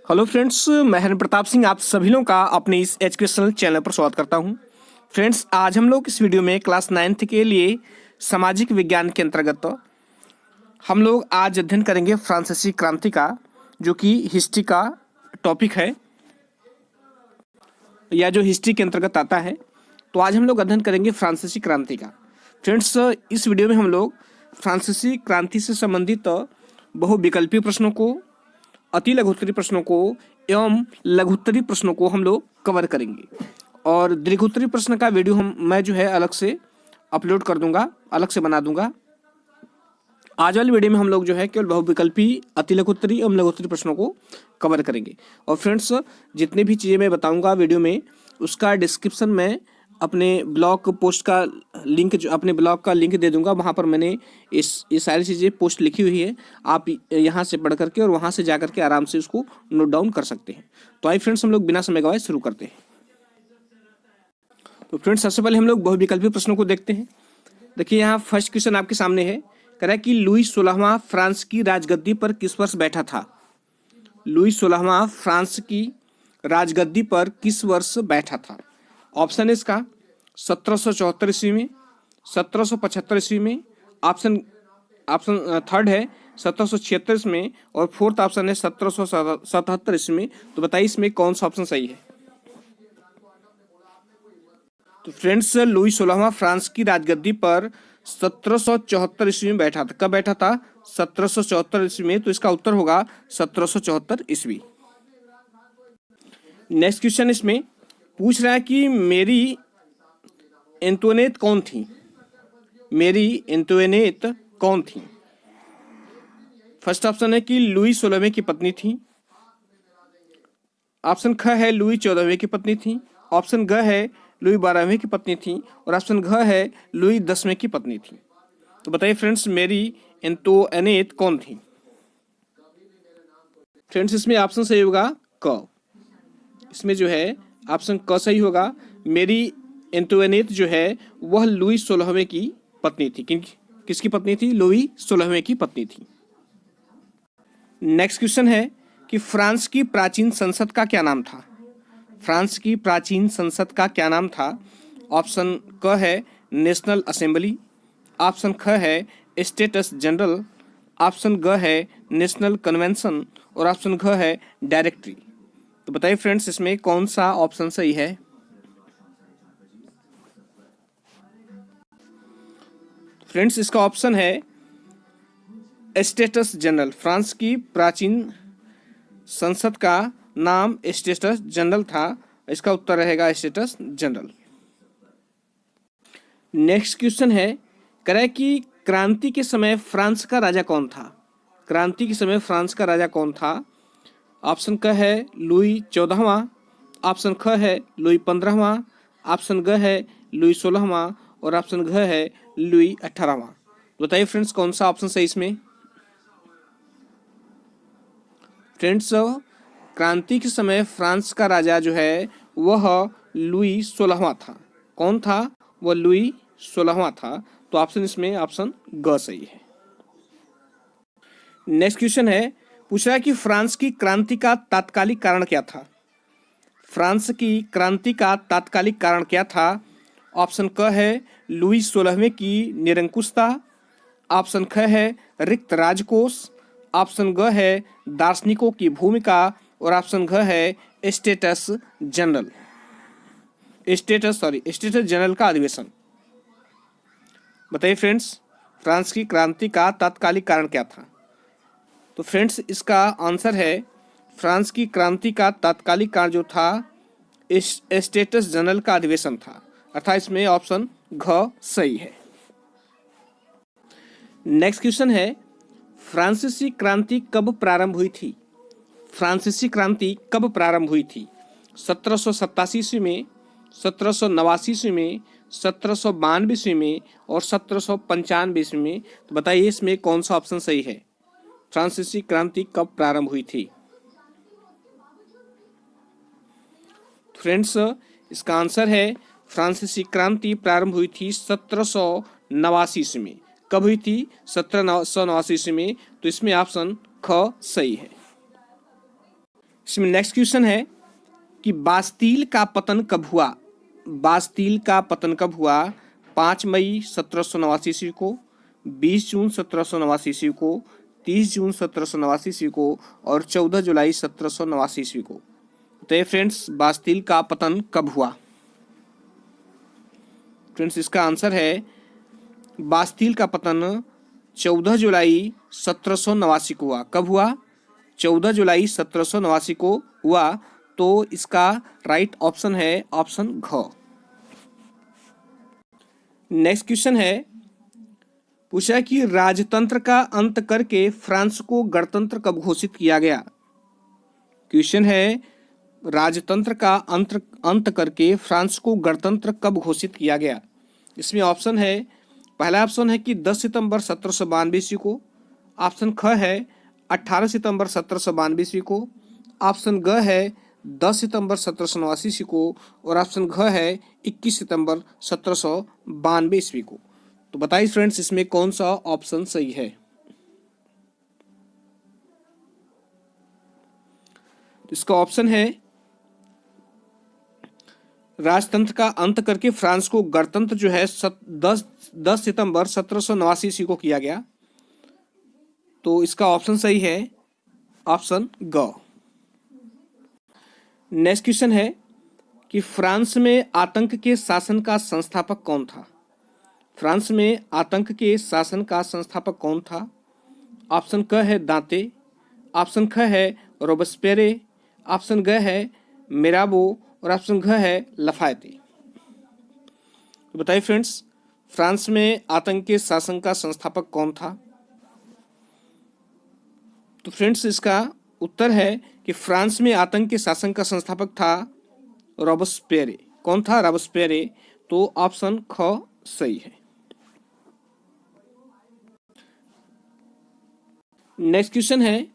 Hello friends, मैं हरिन प्रताप सिंह आप सभी लोगों का अपने इस एजुकेशनल चैनल पर स्वागत करता हूं। फ्रेंड्स, आज हम लोग इस वीडियो में क्लास 9th के लिए सामाजिक विज्ञान के अंतर्गत हम लोग आज अध्ययन करेंगे फ्रांसीसी क्रांति का, जो कि हिस्ट्री का टॉपिक है या जो हिस्ट्री के अंतर्गत आता है। तो आज हम लोग अध्ययन करेंगे फ्रांसीसी क्रांति का। फ्रेंड्स, इस वीडियो में हम लोग फ्रांसीसी क्रांति से संबंधित बहुविकल्पीय प्रश्नों को, अति लघुत्तरी प्रश्नों को एवं लघुत्तरी प्रश्नों को हम लोग कवर करेंगे। और दीर्घोत्तरी प्रश्न का वीडियो मैं जो है अलग से अपलोड कर दूंगा, अलग से बना दूंगा। आज वाली वीडियो में हम लोग जो है केवल बहुविकल्पी, अति लघुत्तरी एवं लघुत्तरी प्रश्नों को कवर करेंगे। और फ्रेंड्स, जितनी भी चीज़ें मैं बताऊंगा वीडियो में, उसका डिस्क्रिप्शन में अपने ब्लॉग पोस्ट का लिंक, जो अपने ब्लॉग का लिंक दे दूंगा। वहाँ पर मैंने ये सारी चीज़ें पोस्ट लिखी हुई है। आप यहाँ से पढ़ करके और वहाँ से जा करके आराम से उसको नोट डाउन कर सकते हैं। तो आइए फ्रेंड्स, हम लोग बिना समय गवाए शुरू करते हैं। तो फ्रेंड्स, सबसे पहले हम लोग बहुविकल्पी प्रश्नों को देखते हैं। देखिए, यहाँ फर्स्ट क्वेश्चन आपके सामने है। कह रहा है कि लुई 16वां फ्रांस की राजगद्दी पर किस वर्ष बैठा था? लुई 16वां फ्रांस की राजगद्दी पर किस वर्ष बैठा था? ऑप्शन है इसका 1774 ईस्वी में, 1775 ईस्वी में, ऑप्शन थर्ड है 1776 में, और फोर्थ ऑप्शन है 1777 ईस्वी में। तो बताइए इसमें कौन सा ऑप्शन सही है? तो फ्रेंड्स, लुई 16वां फ्रांस की राजगद्दी पर 1774 ईस्वी में बैठा था। कब बैठा था? 1774 ईस्वी में। तो इसका उत्तर होगा 1774 ईस्वी। नेक्स्ट क्वेश्चन इसमें पूछ रहा है कि मेरी एंटोनेट कौन थी? मेरी एंटोनेट कौन थी? फर्स्ट ऑप्शन है कि लुई 16वें की पत्नी थी। ऑप्शन ख है लुई 14वें की पत्नी थी। ऑप्शन ग है लुई 12वें की पत्नी थी। और ऑप्शन घ है लुई 10वें की पत्नी थी। तो बताइए फ्रेंड्स, मेरी एंटोनेट कौन थी? फ्रेंड्स, इसमें ऑप्शन सही होगा क। इसमें जो है ऑप्शन क सही होगा। मेरी एंटोनेट जो है वह लुई 16वें की पत्नी थी। किसकी पत्नी थी? लुई 16वें की पत्नी थी। नेक्स्ट क्वेश्चन है कि फ्रांस की प्राचीन संसद का क्या नाम था? फ्रांस की प्राचीन संसद का क्या नाम था? ऑप्शन क है नेशनल असेंबली। ऑप्शन ख है स्टेटस जनरल। ऑप्शन ग है नेशनल कन्वेंशन। और ऑप्शन घ है डायरेक्टरी। तो बताइए फ्रेंड्स, इसमें कौन सा ऑप्शन सही है? फ्रेंड्स, इसका ऑप्शन है स्टेटस जनरल। फ्रांस की प्राचीन संसद का नाम स्टेटस जनरल था। इसका उत्तर रहेगा स्टेटस जनरल। नेक्स्ट क्वेश्चन है, कह रहा है कि क्रांति के समय फ्रांस का राजा कौन था? क्रांति के समय फ्रांस का राजा कौन था? ऑप्शन क है लुई 14वां। ऑप्शन ख है लुई 15वां। ऑप्शन ग है लुई 16वां। और ऑप्शन घ है लुई 18वां। बताइए फ्रेंड्स, कौन सा ऑप्शन सही इसमें? फ्रेंड्स, क्रांति के समय फ्रांस का राजा जो है वह लुई 16वां था। कौन था? वह लुई 16वां था। तो ऑप्शन इसमें ऑप्शन ग सही है। नेक्स्ट क्वेश्चन है, पूछ रहा है कि फ्रांस की क्रांति का तात्कालिक कारण क्या था? फ्रांस की क्रांति का तात्कालिक कारण क्या था? ऑप्शन क है लुई 16वें की निरंकुशता। ऑप्शन ख है रिक्त राजकोष। ऑप्शन ग है दार्शनिकों की भूमिका। और ऑप्शन घ है स्टेटस जनरल का अधिवेशन। बताइए फ्रेंड्स, फ्रांस की क्रांति का तात्कालिक कारण क्या था? तो फ्रेंड्स, इसका आंसर है फ्रांस की क्रांति का तात्कालिक कारण जो था स्टेटस जनरल का अधिवेशन था। अर्थात इसमें ऑप्शन घ सही है। नेक्स्ट क्वेश्चन है, फ्रांसीसी क्रांति कब प्रारंभ हुई थी? फ्रांसीसी क्रांति कब प्रारंभ हुई थी? 1787 ईस्वी में, 1789 ईस्वी में, 1792 ईस्वी में और 1795 ईस्वी में। तो बताइए इसमें कौन सा ऑप्शन सही है? फ्रांसीसी क्रांति कब प्रारंभ हुई थी? फ्रेंड्स, इसका आंसर है फ्रांसीसी क्रांति प्रारंभ हुई थी 1789 ईस्वी में। कब हुई थी? 1789 ईस्वी में। तो इसमें ऑप्शन ख सही है। इसमें नेक्स्ट क्वेश्चन है कि बास्तील का पतन कब हुआ। बास्तील का पतन कब हुआ? 5 मई 1789 ईस्वी को, 20 जून 1789 ईस्वी को, 30 जून 1789 ईस्वी को और 14 जुलाई 1789 ईस्वी को। तो ये फ्रेंड्स बास्तील का पतन कब हुआ? फ्रेंड्स इसका आंसर है बास्तील का पतन 14 जुलाई 1789 को हुआ। कब हुआ? 14 जुलाई 1789 को हुआ। तो इसका राइट ऑप्शन है ऑप्शन घ। नेक्स्ट क्वेश्चन है, पूछा कि राजतंत्र का अंत करके फ्रांस को गणतंत्र कब घोषित किया गया। क्वेश्चन है, राजतंत्र का अंत करके फ्रांस को गणतंत्र कब घोषित किया गया। इसमें ऑप्शन है, पहला ऑप्शन है कि 10 सितंबर 1792 ईस्वी को, ऑप्शन ख है 18 सितंबर 1792 ईस्वी को, ऑप्शन ग है 10 सितंबर 1789 ईस्वी को और ऑप्शन घ है 21 सितंबर 1792 ईस्वी को। तो बताइए फ्रेंड्स इसमें कौन सा ऑप्शन सही है। इसका ऑप्शन है राजतंत्र का अंत करके फ्रांस को गणतंत्र जो है 10 सितंबर 1789 ईस्वी को किया गया। तो इसका ऑप्शन सही है ऑप्शन ग। नेक्स्ट क्वेश्चन है कि फ्रांस में आतंक के शासन का संस्थापक कौन था। फ्रांस में आतंक के शासन का संस्थापक कौन था। ऑप्शन क है दांते, ऑप्शन ख है रोबेस्पियरे, ऑप्शन ग है मिराबो और ऑप्शन घ है लफायते। तो बताइए फ्रेंड्स फ्रांस में आतंक के शासन का संस्थापक कौन था। तो फ्रेंड्स इसका उत्तर है कि फ्रांस में आतंक के शासन का संस्थापक था रोबेस्पियरे। कौन था? रोबेस्पियरे। तो ऑप्शन ख सही है। नेक्स्ट क्वेश्चन है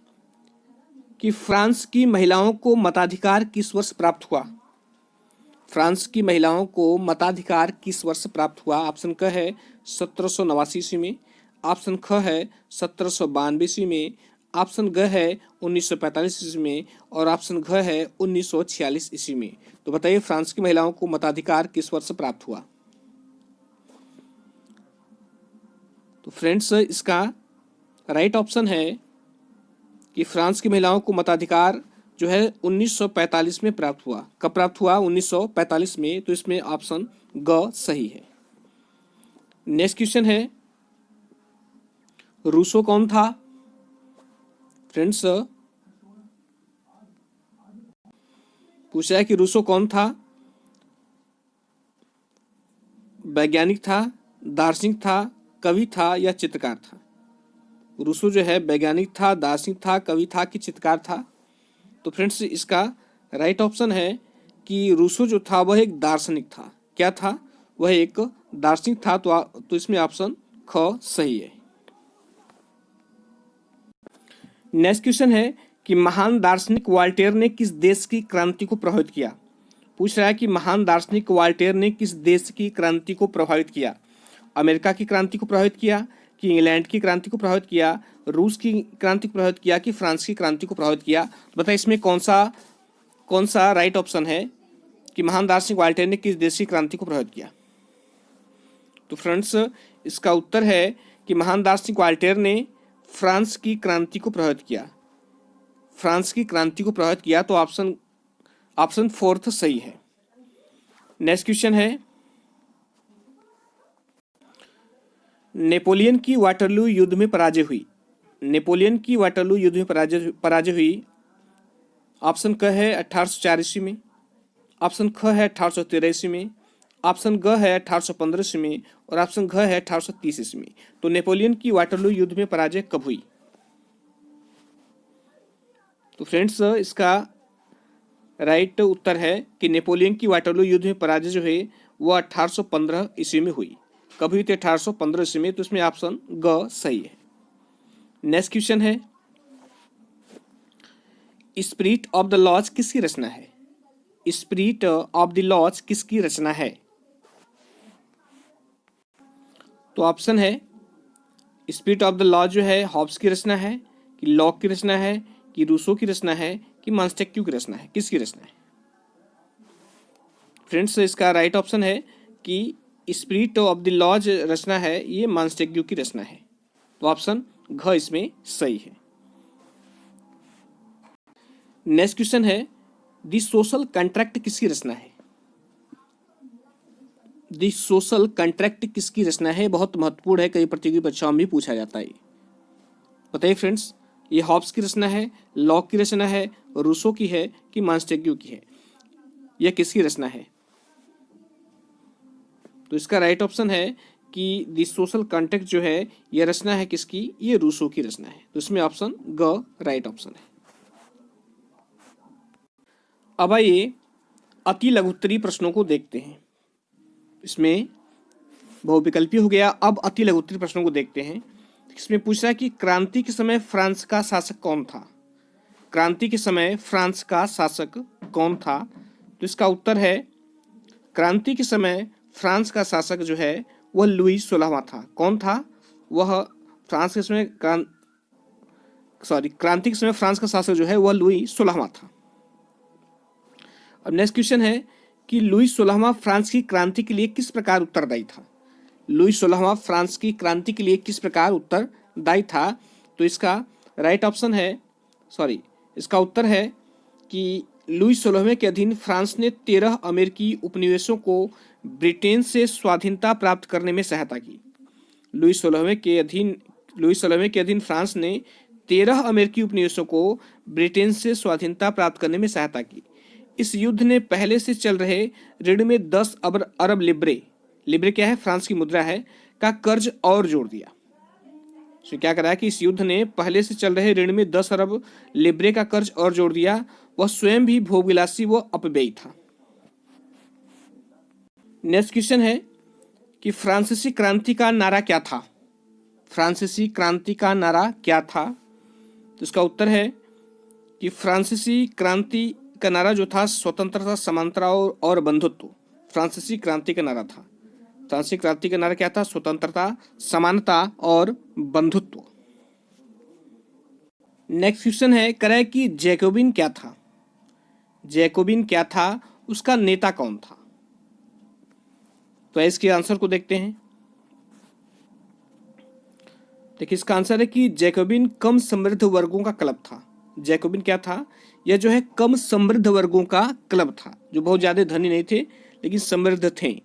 कि फ्रांस की महिलाओं को मताधिकार किस वर्ष प्राप्त हुआ। फ्रांस की महिलाओं को मताधिकार किस वर्ष प्राप्त हुआ। ऑप्शन क है 1789 ईस्वी में, ऑप्शन ख है 1792 ईस्वी में, ऑप्शन ग है 1945 ईस्वी में और ऑप्शन घ है 1946 ईस्वी में। तो बताइए फ्रांस की महिलाओं को मताधिकार किस वर्ष प्राप्त हुआ। तो फ्रेंड्स इसका राइट ऑप्शन है कि फ्रांस की महिलाओं को मताधिकार जो है 1945 में प्राप्त हुआ। कब प्राप्त हुआ? 1945 में। तो इसमें ऑप्शन ग सही है। नेक्स्ट क्वेश्चन है, रूसो कौन था। फ्रेंड्स पूछा है कि रूसो कौन था। वैज्ञानिक था, दार्शनिक था, कवि था या चित्रकार था। रूसो जो है वैज्ञानिक था, दार्शनिक था, कवि था कि चित्रकार था। तो फ्रेंड्स इसका राइट ऑप्शन है कि रूसो जो था वह एक दार्शनिक था। क्या था? वह एक दार्शनिक था। तो इसमें ऑप्शन ख सही है। नेक्स्ट क्वेश्चन है कि महान दार्शनिक वॉल्टेयर ने किस देश की क्रांति को प्रभावित किया। पूछ रहा है कि महान दार्शनिक वॉल्टेयर ने किस देश की क्रांति को प्रभावित किया। अमेरिका की क्रांति को प्रभावित किया कि इंग्लैंड की क्रांति को प्रभावित किया, रूस की क्रांति को प्रभावित किया कि फ्रांस की क्रांति को प्रभावित किया। तो बताइए इसमें कौन सा राइट ऑप्शन है कि महान दार्शनिक वॉल्टेयर ने किस देश की क्रांति को प्रभावित किया। तो फ्रेंड्स इसका उत्तर है कि महान दार्शनिक वॉल्टेयर ने फ्रांस की क्रांति को प्रभावित किया। फ्रांस की क्रांति को प्रभावित किया। तो ऑप्शन फोर्थ सही है। नेक्स्ट क्वेश्चन है, नेपोलियन की वाटरलू युद्ध में पराजय हुई। नेपोलियन की वाटरलू युद्ध में पराजय हुई। ऑप्शन क है 1804 ईस्वी में, ऑप्शन ख है 1813 ईस्वी में, ऑप्शन ग है 1815 ईस्वी में और ऑप्शन घ है 1830 ईस्वी में। तो नेपोलियन की वाटरलू युद्ध में पराजय कब हुई। तो फ्रेंड्स इसका राइट उत्तर है कि नेपोलियन की वाटरलू युद्ध में पराजय जो है वह 1815 ईस्वी में हुई। कब हुई थी? 1815 ईस्वी में। तो इसमें ऑप्शन ग सही है। नेक्स्ट क्वेश्चन है, स्पिरिट ऑफ द लॉज किसकी रचना है। स्पिरिट ऑफ द लॉज किसकी रचना है। तो ऑप्शन है स्पिरिट ऑफ द लॉज जो है हॉब्स की रचना है कि लॉक की रचना है कि रूसो की रचना है कि मॉन्टेस्क्यू की रचना है? किसकी रचना है? फ्रेंड्स, इसका राइट ऑप्शन है कि स्पिरिट ऑफ द लॉज रचना है, ये मॉन्टेस्क्यू की रचना है। तो ऑप्शन घ इसमें सही है। नेक्स्ट क्वेश्चन है, द सोशल कॉन्ट्रैक्ट किसकी रचना है? द सोशल कॉन्ट्रैक्ट किसकी रचना है? बहुत महत्वपूर्ण है, कई प्रतियोगी परीक्षाओं में भी पूछा जाता है। बताइए फ्रेंड्स, ये हॉब्स की रचना है, लॉक की रचना है, रूसो की है कि मॉन्टेस्क्यू की है? यह किसकी रचना है? तो इसका राइट ऑप्शन है कि द सोशल कॉन्ट्रैक्ट जो है यह रचना है किसकी? ये रूसो की रचना है। तो इसमें ऑप्शन ग राइट ऑप्शन है। अब आइए अति लघुत्तरीय प्रश्नों को देखते हैं। इसमें बहुविकल्पी हो गया, अब अति लघुत्तरीय प्रश्नों को देखते हैं। इसमें पूछ रहा है कि क्रांति के समय फ्रांस का शासक कौन था? क्रांति के समय फ्रांस का शासक कौन था? तो इसका उत्तर है, क्रांति के समय फ्रांस का शासक जो है वह लुई 16वां था। कौन था वह? फ्रांस के समय क्रांति के समय फ्रांस का शासक जो है वह लुई 16वां था। अब नेक्स्ट क्वेश्चन है कि लुई 16वां फ्रांस की क्रांति के लिए किस प्रकार उत्तरदायी था? लुई 16वां फ्रांस की क्रांति के लिए किस प्रकार उत्तरदायी था? तो इसका राइट ऑप्शन है, इसका उत्तर है कि लुई 16वें के अधीन फ्रांस ने 13 अमेरिकी उपनिवेशों को ब्रिटेन से स्वाधीनता प्राप्त करने में सहायता की। लुई 16वें के अधीन फ्रांस ने 13 अमेरिकी उपनिवेशों को ब्रिटेन से स्वाधीनता प्राप्त करने में सहायता की। इस युद्ध ने पहले से चल रहे ऋण में 10 अरब लिब्रे क्या है? फ्रांस की मुद्रा है, का कर्ज और जोड़ दिया। तो क्या करा कि इस युद्ध ने पहले से चल रहे ऋण में 10 अरब लिब्रे का कर्ज और जोड़ दिया। वह स्वयं भी भोगविलासी व अपव्ययी था। नेक्स्ट क्वेश्चन है कि फ्रांसीसी क्रांति का नारा क्या था? फ्रांसीसी क्रांति का नारा क्या था? तो इसका उत्तर है कि फ्रांसीसी क्रांति का नारा जो था स्वतंत्रता, समानता और बंधुत्व। फ्रांसीसी क्रांति का नारा था। फ्रांसीसी क्रांति का नारा क्या था? स्वतंत्रता, समानता और बंधुत्व। नेक्स्ट क्वेश्चन है, करें कि जैकोबिन क्या था? जैकोबिन क्या था? उसका नेता कौन था? तो इसके आंसर को देखते हैं। देखिए, इसका आंसर है कि जैकोबिन कम समृद्ध वर्गों का क्लब था। जैकोबिन क्या था? यह जो है कम समृद्ध वर्गों का क्लब था, जो बहुत ज्यादा धनी नहीं थे लेकिन समृद्ध थे।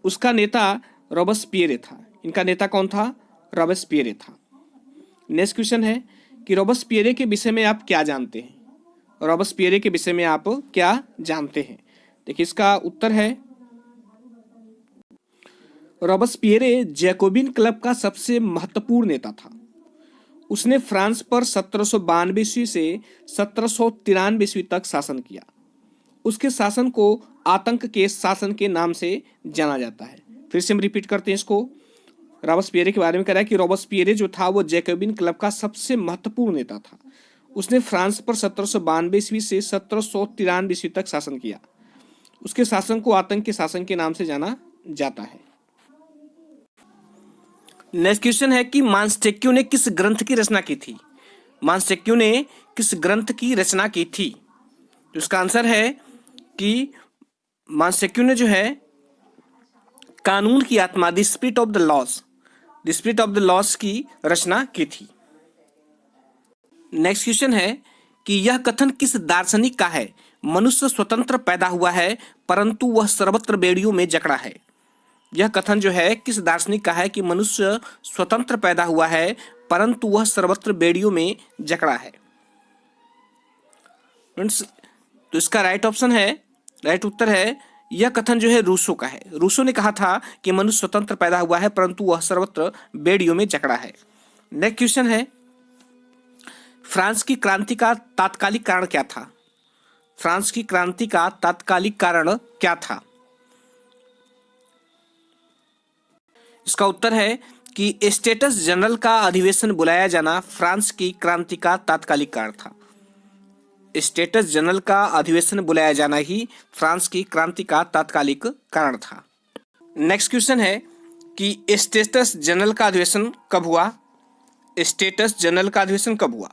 उसका नेता रॉबेस्पियरे था। इनका नेता कौन था? रॉबेस्पियरे था। नेक्स्ट क्वेश्चन है कि रॉबेस्पियरे के विषय में आप क्या जानते हैं? रॉबेस्पियरे के विषय में आप क्या जानते हैं? देखिए, इसका उत्तर है, रॉबेस्पियरे जैकोबिन क्लब का सबसे महत्वपूर्ण नेता था। उसने फ्रांस पर 1792 ईस्वी से 1793 ईस्वी तक शासन किया। उसके शासन को आतंक के शासन के नाम से जाना जाता है। फिर से हम रिपीट करते हैं इसको। रॉबेस्पियरे के बारे में कह रहा है कि रॉबेस्पियरे जो था वो जैकोबिन क्लब का सबसे महत्वपूर्ण नेता था। उसने फ्रांस पर 1792 ईस्वी से 1793 ईस्वी तक शासन किया। उसके शासन को आतंक के शासन के नाम से जाना जाता है। नेक्स्ट क्वेश्चन है कि मॉन्टेस्क्यू ने किस ग्रंथ की रचना की थी? मॉन्टेस्क्यू ने किस ग्रंथ की रचना की थी? तो इसका आंसर है कि मॉन्टेस्क्यू ने जो है कानून की आत्मा, the spirit of the loss की रचना की थी। नेक्स्ट क्वेश्चन है कि यह कथन किस दार्शनिक का है? मनुष्य स्वतंत्र पैदा हुआ है परंतु वह सर्वत्र बेड़ियों में जकड़ा है। यह कथन जो है किस दार्शनिक का है कि मनुष्य स्वतंत्र पैदा हुआ है परंतु वह सर्वत्र बेड़ियों में जकड़ा है? फ्रेंड्स, तो इसका राइट उत्तर है, यह कथन जो है रूसो का है। रूसो ने कहा था कि मनुष्य स्वतंत्र पैदा हुआ है परंतु वह सर्वत्र बेड़ियों में जकड़ा है। नेक्स्ट क्वेश्चन है, फ्रांस की क्रांति का तात्कालिक कारण क्या था? फ्रांस की क्रांति का तात्कालिक कारण क्या था? इसका उत्तर है कि स्टेटस जनरल का अधिवेशन बुलाया जाना फ्रांस की क्रांति का तात्कालिक कारण था। स्टेटस जनरल का अधिवेशन बुलाया जाना ही फ्रांस की क्रांति का तात्कालिक कारण था। नेक्स्ट क्वेश्चन है कि स्टेटस जनरल का अधिवेशन कब हुआ? स्टेटस जनरल का अधिवेशन कब हुआ?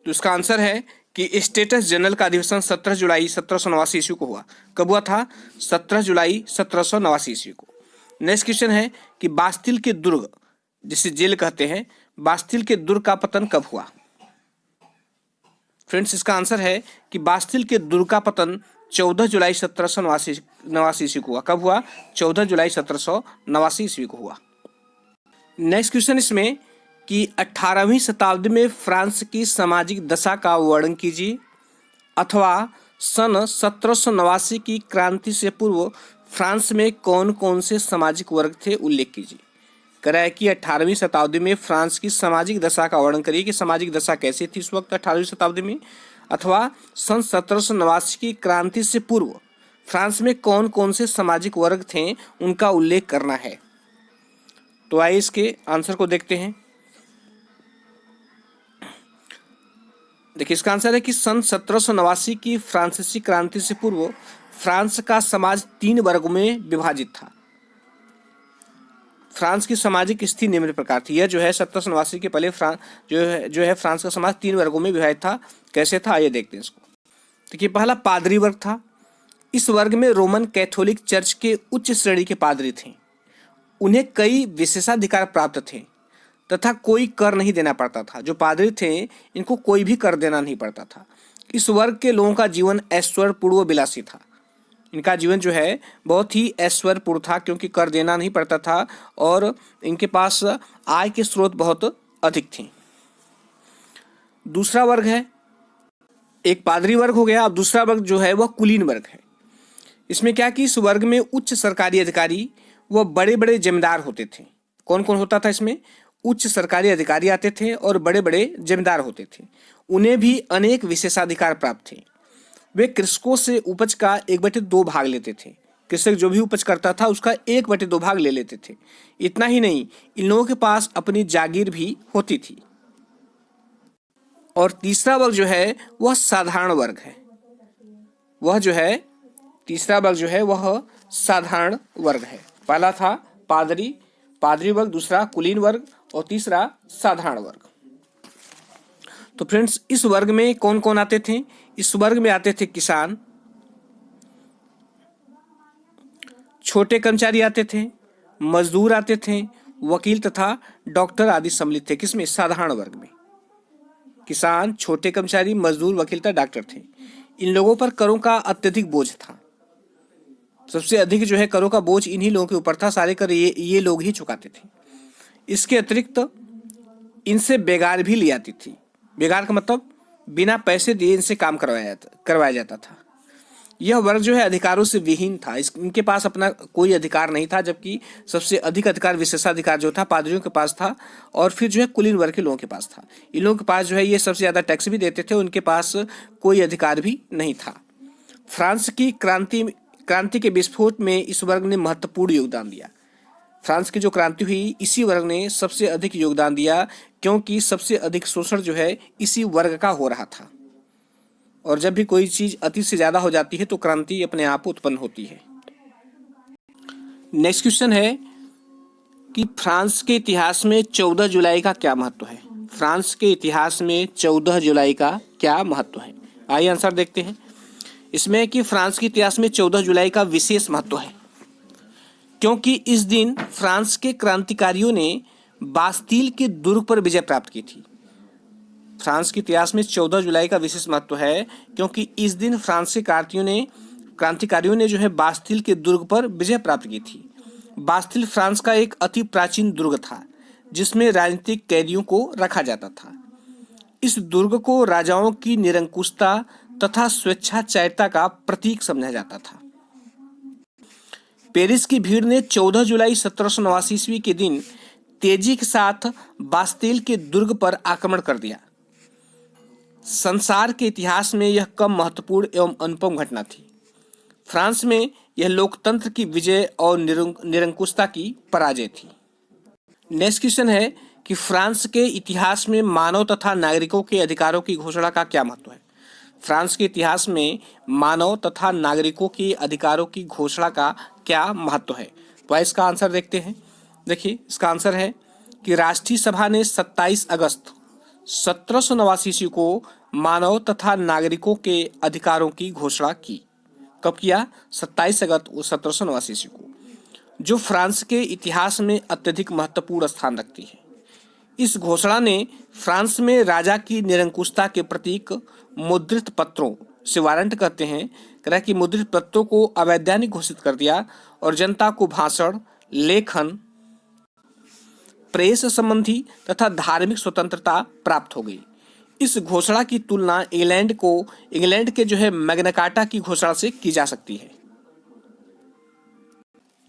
तो इसका आंसर है कि स्टेटस जनरल का अधिवेशन 17 जुलाई 1789 ईस्वी को हुआ। कब हुआ था? 17 जुलाई 1789 ईस्वी को। नेक्स्ट क्वेश्चन है कि बास्तिल के दुर्ग, जिसे जेल कहते हैं, बास्तिल के दुर्ग का पतन कब हुआ? फ्रेंड्स, इसका आंसर है कि बास्तिल के दुर्ग का पतन 14 जुलाई 1789 ईस्वी को हुआ। कब हुआ? 14 जुलाई 1789 ईस्वी को हुआ। नेक्स्ट क्वेश्चन इसमें कि 18वीं शताब्दी में फ्रांस की सामाजिक दशा का वर्णन कीजिए, अथवा सन 1789 की क्रांति से पूर्व फ्रांस में कौन कौन से सामाजिक वर्ग थे, उल्लेख कीजिए। कह रहा है कि 18वीं शताब्दी में फ्रांस की सामाजिक दशा का वर्णन करिए कि सामाजिक दशा कैसी थी उस वक्त 18वीं शताब्दी में, अथवा सन 1789 की क्रांति से पूर्व फ्रांस में कौन कौन से सामाजिक वर्ग थे उनका उल्लेख करना है। तो आइए इसके आंसर को देखते हैं। देखिए, इसका आंसर है कि सन 1789 की फ्रांसीसी क्रांति से पूर्व फ्रांस का समाज 3 वर्गों में विभाजित था। फ्रांस की सामाजिक स्थिति निम्न प्रकार थी। यह जो है 1789 के पहले जो है फ्रांस का समाज 3 वर्गों में विभाजित था। कैसे था, आइए देखते हैं इसको। देखिए, पहला पादरी वर्ग था। इस वर्ग में रोमन कैथोलिक चर्च के उच्च श्रेणी के पादरी थे। उन्हें कई विशेषाधिकार प्राप्त थे तथा कोई कर नहीं देना पड़ता था। जो पादरी थे इनको कोई भी कर देना नहीं पड़ता था। इस वर्ग के लोगों का जीवन ऐश्वर्यपूर्ण व विलासी था। इनका जीवन जो है बहुत ही ऐश्वर्यपूर्ण था क्योंकि कर देना नहीं पड़ता था और इनके पास आय के स्रोत बहुत अधिक थे। दूसरा वर्ग है, एक पादरी वर्ग हो गया। अब दूसरा वर्ग जो है वह कुलीन वर्ग है। इसमें क्या कि इस वर्ग में उच्च सरकारी अधिकारी व बड़े बड़े जमींदार होते थे। कौन कौन होता था इसमें? उच्च सरकारी अधिकारी आते थे और बड़े बड़े जमींदार होते थे। उन्हें भी अनेक विशेषाधिकार प्राप्त थे। वे कृषकों से उपज का 1/2 भाग लेते थे। कृषक जो भी उपज करता था उसका 1/2 भाग ले लेते थे। इतना ही नहीं, इन लोगों के पास अपनी जागीर भी होती थी। और तीसरा वर्ग जो है वह साधारण वर्ग है। वह जो है तीसरा वर्ग जो है वह साधारण वर्ग है। पहला था पादरी वर्ग, दूसरा कुलीन वर्ग और तीसरा साधारण वर्ग। तो फ्रेंड्स, इस वर्ग में कौन कौन आते थे? इस वर्ग में आते थे किसान, छोटे कर्मचारी आते थे, मजदूर आते थे, वकील तथा डॉक्टर आदि सम्मिलित थे। किसमें? साधारण वर्ग में। किसान, छोटे कर्मचारी, मजदूर, वकील तथा डॉक्टर थे। इन लोगों पर करों का अत्यधिक बोझ था। सबसे अधिक जो है करों का बोझ इन्हीं लोगों के ऊपर था। सारे कर ये लोग ही चुकाते थे। इसके अतिरिक्त इनसे बेगार भी ली जाती थी। बेगार का मतलब बिना पैसे दिए इनसे काम करवाया जाता था। यह वर्ग जो है अधिकारों से विहीन था। इनके पास अपना कोई अधिकार नहीं था, जबकि सबसे अधिक अधिकार, विशेषाधिकार जो था पादरियों के पास था और फिर जो है कुलीन वर्ग के लोगों के पास था। इन लोगों के पास जो है ये सबसे ज़्यादा टैक्स भी देते थे। उनके पास कोई अधिकार भी नहीं था। फ्रांस की क्रांति के विस्फोट में इस वर्ग ने महत्वपूर्ण योगदान दिया। फ्रांस की जो क्रांति हुई इसी वर्ग ने सबसे अधिक योगदान दिया, क्योंकि सबसे अधिक शोषण जो है इसी वर्ग का हो रहा था। और जब भी कोई चीज अति से ज्यादा हो जाती है तो क्रांति अपने आप उत्पन्न होती है। नेक्स्ट क्वेश्चन है कि फ्रांस के इतिहास में 14 जुलाई का क्या महत्व है? फ्रांस के इतिहास में 14 जुलाई का क्या महत्व है? आइए आंसर देखते हैं। इसमें कि फ्रांस के इतिहास में 14 जुलाई का विशेष महत्व है, क्योंकि इस दिन फ्रांस के क्रांतिकारियों ने बास्तील के दुर्ग पर विजय प्राप्त की थी। फ्रांस के इतिहास में 14 जुलाई का विशेष महत्व है क्योंकि इस दिन फ्रांस के क्रांतिकारियों ने जो है बास्तील के दुर्ग पर विजय प्राप्त की थी। बास्तील फ्रांस का एक अति प्राचीन दुर्ग था जिसमें राजनीतिक कैदियों को रखा जाता था। इस दुर्ग को राजाओं की निरंकुशता तथा स्वेच्छाचारिता का प्रतीक समझा जाता था। पेरिस की भीड़ ने 14 जुलाई 1789 ईस्वी के दिन तेजी के साथ बास्तील के दुर्ग पर आक्रमण कर दिया। संसार के इतिहास में यह कम महत्वपूर्ण एवं अनुपम घटना थी। फ्रांस में यह लोकतंत्र की विजय और निरंकुशता की पराजय थी। नेक्स्ट क्वेश्चन है कि फ्रांस के इतिहास में मानव तथा नागरिकों के अधिकारों की घोषणा का क्या महत्व है? फ्रांस के इतिहास में मानव तथा नागरिकों के अधिकारों की घोषणा का क्या महत्व है? तो इसका आंसर देखते हैं। देखिए, इसका आंसर है कि राष्ट्रीय सभा ने 27 अगस्त 1789 ईस्वी को मानव तथा नागरिकों के अधिकारों की घोषणा की। कब किया? 27 अगस्त 1789 ईस्वी को, जो फ्रांस के इतिहास में अत्यधिक महत्वपूर्ण स्थान रखती है। इस घोषणा ने फ्रांस में राजा की निरंकुशता के प्रतीक मुद्रित पत्रों से वारंट करते हैं तरह की मुद्रित पत्रों को अवैधानिक घोषित कर दिया और जनता को भाषण, लेखन, प्रेस संबंधी तथा धार्मिक स्वतंत्रता प्राप्त हो गई। इस घोषणा की तुलना इंग्लैंड के जो है मैग्ना कार्टा की घोषणा से की जा सकती है।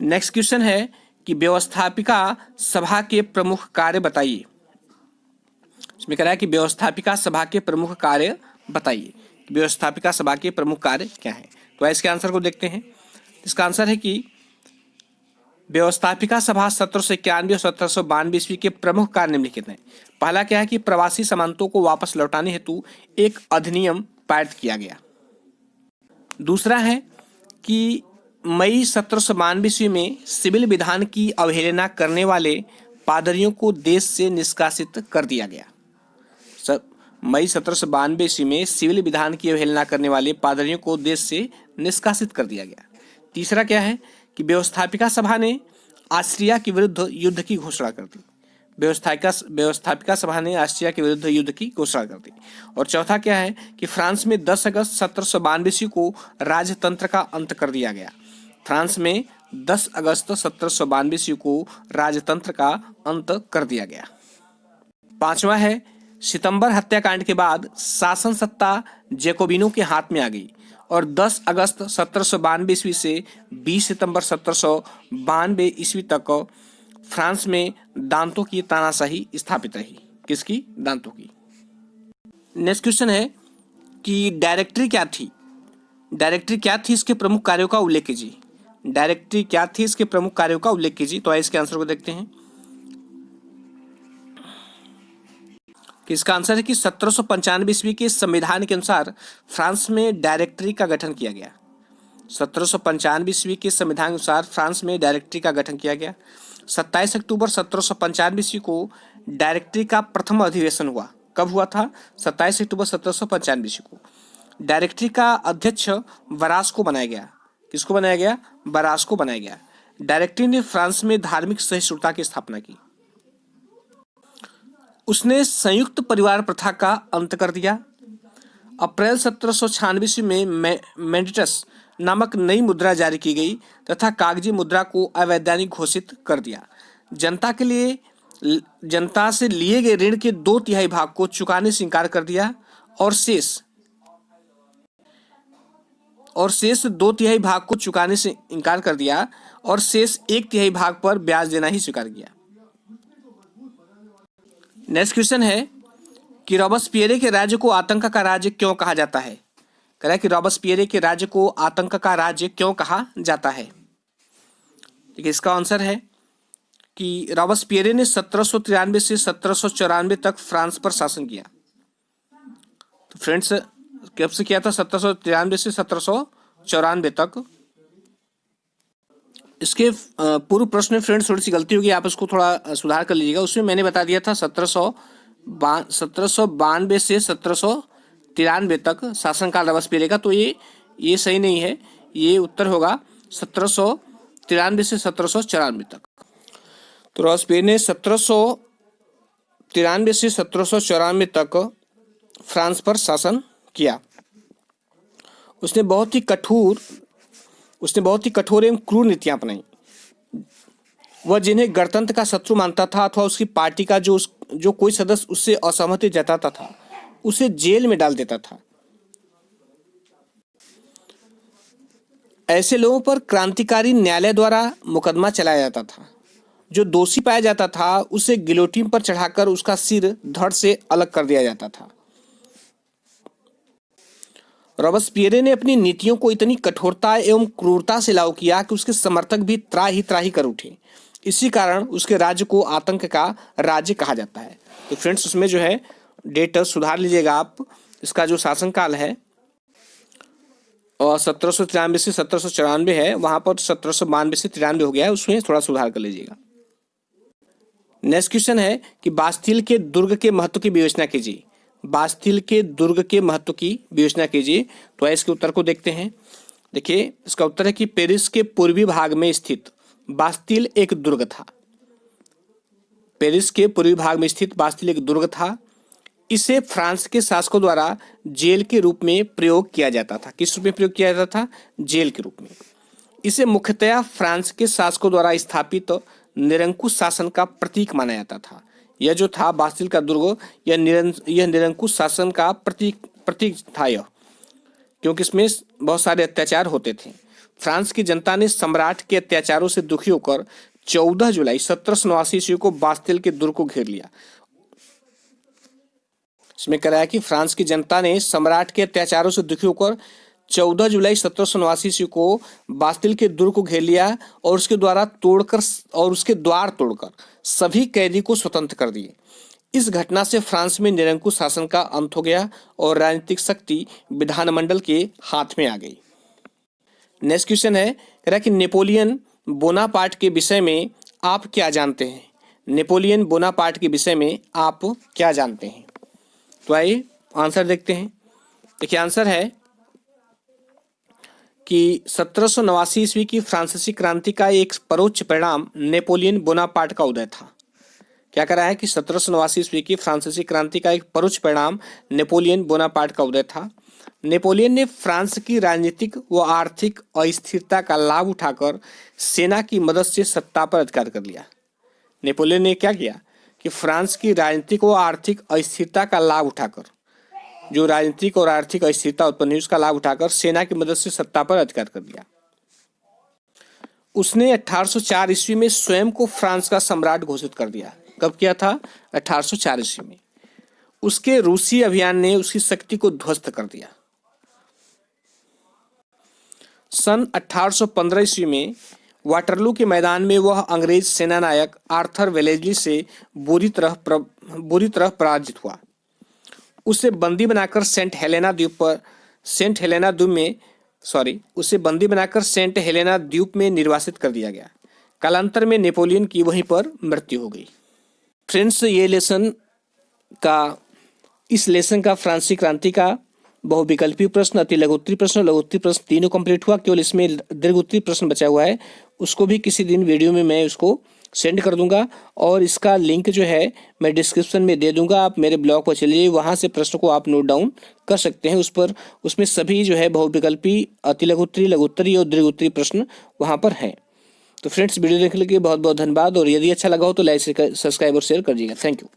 नेक्स्ट क्वेश्चन है कि व्यवस्थापिका सभा के प्रमुख कार्य बताइए। इसमें कह रहा है कि व्यवस्थापिका सभा के प्रमुख कार्य बताइए। व्यवस्थापिका सभा के प्रमुख कार्य क्या है? तो इसके आंसर को देखते हैं। इसका आंसर है कि व्यवस्थापिका सभा 1791 और 1792 ईस्वी के प्रमुख कार्य निम्नलिखित हैं। पहला क्या है कि प्रवासी सामंतों को वापस लौटाने हेतु एक अधिनियम पारित किया गया। दूसरा है कि मई 1792 ईस्वी में सिविल विधान की अवहेलना करने वाले पादरियों को देश से निष्कासित कर दिया गया। मई 1792 ईस्वी में सिविल विधान की अवहेलना करने वाले पादरियों को देश से निष्कासित कर दिया गया। तीसरा क्या है कि व्यवस्थापिका सभा ने ऑस्ट्रिया के विरुद्ध युद्ध की घोषणा कर दी। व्यवस्थापिका सभा ने ऑस्ट्रिया के विरुद्ध युद्ध की घोषणा कर दी। और चौथा क्या है कि फ्रांस में 10 अगस्त 1792 ईस्वी को राजतंत्र का अंत कर दिया गया। फ्रांस में 10 अगस्त 1792 ईस्वी को राजतंत्र का अंत कर दिया गया। पांचवा है सितंबर हत्याकांड के बाद शासन सत्ता जैकोबिनों के हाथ में आ गई और 10 अगस्त 1792 ईस्वी से 20 सितंबर 1792 ईस्वी तक फ्रांस में दांतों की तानाशाही स्थापित रही। किसकी? दांतों की। नेक्स्ट क्वेश्चन है कि डायरेक्टरी क्या थी? डायरेक्टरी क्या थी, इसके प्रमुख कार्यों का उल्लेख कीजिए। डायरेक्टरी क्या थी, इसके प्रमुख कार्यों का उल्लेख कीजिए। तो इसके आंसर को देखते हैं कि इसका आंसर है कि 1795 ईस्वी के संविधान के अनुसार फ्रांस में डायरेक्टरी का गठन किया गया। 1795 ईस्वी के संविधान के अनुसार फ्रांस में डायरेक्टरी का गठन किया गया। 27 अक्टूबर 1795 ईस्वी को डायरेक्टरी का प्रथम अधिवेशन हुआ। कब हुआ था? 27 अक्टूबर 1795 ईस्वी को। डायरेक्टरी का अध्यक्ष बरास को बनाया गया। किसको बनाया गया? बरास को बनाया गया। डायरेक्टरी ने फ्रांस में धार्मिक सहिष्णुता की स्थापना की। उसने संयुक्त परिवार प्रथा का अंत कर दिया। अप्रैल 1796 ईस्वी में मेंडिटस नामक नई मुद्रा जारी की गई तथा कागजी मुद्रा को अवैधानिक घोषित कर दिया। जनता से लिए गए ऋण के 2/3 भाग को चुकाने से इनकार कर दिया और शेष 2/3 भाग को चुकाने से इनकार कर दिया और शेष 1/3 भाग पर ब्याज देना ही स्वीकार किया। नेक्स्ट क्वेश्चन है कि रॉबस्पियरे के राज्य को आतंक का राज्य क्यों कहा जाता है? कह रहा है कि रॉबस्पियरे के राज्य को आतंक का राज्य क्यों कहा जाता है? देखिए इसका आंसर है कि रॉबस्पियरे ने 1793 से 1794 तक फ्रांस पर शासन किया। तो फ्रेंड्स कब से किया था? 1793 से 1794 तक। इसके पूर्व प्रश्न में फ्रेंड्स थोड़ी सी गलती होगी, आप इसको थोड़ा सुधार कर लीजिएगा। उसमें मैंने बता दिया था 1792 से 1793 तक शासनकाल रॉबस्पियरे का, तो ये सही नहीं है। ये उत्तर होगा 1793 से 1794 तक। तो रॉबस्पियरे ने 1793 से 1794 तक फ्रांस पर शासन किया। उसने बहुत ही कठोर एवं क्रूर नीतियां अपनाई। वह जिन्हें गणतंत्र का शत्रु मानता था अथवा उसकी पार्टी का जो कोई सदस्य उससे असहमति जताता था उसे जेल में डाल देता था। ऐसे लोगों पर क्रांतिकारी न्यायालय द्वारा मुकदमा चलाया जाता था। जो दोषी पाया जाता था उसे गिलोटिन पर चढ़ाकर उसका सिर धड़ से अलग कर दिया जाता था। रॉबस्पियरे ने अपनी नीतियों को इतनी कठोरता एवं क्रूरता से लागू किया कि उसके समर्थक भी त्राही कर उठे। इसी कारण उसके राज्य को आतंक का राज्य कहा जाता है। तो फ्रेंड्स उसमें जो है डेट सुधार लीजिएगा आप। इसका जो शासनकाल है और 1793 से 1794 है, वहां पर 1792 से 93 हो गया है, उसमें थोड़ा सुधार कर लीजिएगा। नेक्स्ट क्वेश्चन है कि बास्तिल के दुर्ग के महत्व की विवेचना कीजिए। बास्तिल के दुर्ग के महत्व की विवेचना कीजिए। तो इसके उत्तर को देखते हैं। देखिए, इसका उत्तर है कि पेरिस के पूर्वी भाग में स्थित बास्तिल एक दुर्ग था। पेरिस के पूर्वी भाग में स्थित बास्तिल एक दुर्ग था। इसे फ्रांस के शासकों द्वारा जेल के रूप में प्रयोग किया जाता था। किस रूप में प्रयोग किया जाता था? जेल के रूप में। इसे मुख्यतया फ्रांस के शासकों द्वारा स्थापित निरंकुश शासन का प्रतीक माना जाता था। यह जो था बास्तिल का दुर्ग, यह निरंकुश शासन का प्रतीक था यह, क्योंकि इसमें बहुत सारे अत्याचार होते थे। फ्रांस की जनता ने सम्राट के अत्याचारों से दुखी होकर 14 जुलाई 1789 ईस्वी को बास्तिल के दुर्ग को घेर लिया। इसमें कह रहा है कि फ्रांस की जनता ने सम्राट के अत्याचारों से दुखी होकर 14 जुलाई 1789 ईस्वी को बास्तिल के दुर्ग को घेर लिया और उसके द्वार तोड़कर सभी कैदी को स्वतंत्र कर दिए। इस घटना से फ्रांस में निरंकुश शासन का अंत हो गया और राजनीतिक शक्ति विधानमंडल के हाथ में आ गई। नेक्स्ट क्वेश्चन है, कह रहा है कि नेपोलियन बोनापार्ट के विषय में आप क्या जानते हैं? नेपोलियन बोनापार्ट के विषय में आप क्या जानते हैं? तो आइए आंसर देखते हैं। देखिए, आंसर है कि 1789 ईस्वी की फ्रांसीसी क्रांति का एक परोक्ष परिणाम नेपोलियन बोनापार्ट का उदय था। क्या कह रहा है कि 1789 ईस्वी की फ्रांसीसी क्रांति का एक परोक्ष परिणाम नेपोलियन बोनापार्ट का उदय था। नेपोलियन ने फ्रांस की राजनीतिक व आर्थिक अस्थिरता का लाभ उठाकर सेना की मदद से सत्ता पर अधिकार कर लिया। नेपोलियन ने क्या किया कि फ्रांस की राजनीतिक व आर्थिक अस्थिरता का लाभ उठाकर, जो राजनीतिक और आर्थिक अस्थिरता उत्पन्न हुई उसका लाभ उठाकर सेना की मदद से सत्ता पर अधिकार कर लिया। उसने 1804 ईस्वी में स्वयं को फ्रांस का सम्राट घोषित कर दिया। कब किया था? 1804 ईस्वी में। उसके रूसी अभियान ने उसकी शक्ति को ध्वस्त कर दिया। सन 1815 ईस्वी में वाटरलू के मैदान में वह अंग्रेज सेनानायक आर्थर वेलेस्ली से बुरी तरह पराजित हुआ। उसे बंदी बनाकर सेंट हेलेना द्वीप में निर्वासित कर दिया गया। कालांतर में नेपोलियन की वहीं पर मृत्यु हो गई। फ्रेंड्स, इस लेसन का फ्रांसीसी क्रांति का बहुविकल्पीय प्रश्न, अति लघुत्तरीय प्रश्न, लघुत्तरीय प्रश्न तीनों कंप्लीट हुआ। केवल इसमें दीर्घोत्तरीय प्रश्न बचा हुआ है, उसको भी किसी दिन वीडियो में मैं उसको सेंड कर दूंगा और इसका लिंक जो है मैं डिस्क्रिप्शन में दे दूंगा। आप मेरे ब्लॉग पर चलिए, वहां से प्रश्न को आप नोट डाउन कर सकते हैं। उसमें सभी जो है बहुविकल्पी, अति लघुत्तरीय, लघुत्तरीय और दीर्घोत्तरीय प्रश्न वहां पर हैं। तो फ्रेंड्स, वीडियो देखने के लिए बहुत बहुत धन्यवाद और यदि अच्छा लगा हो तो लाइक, सब्सक्राइब और शेयर कर दीजिएगा। Thank you.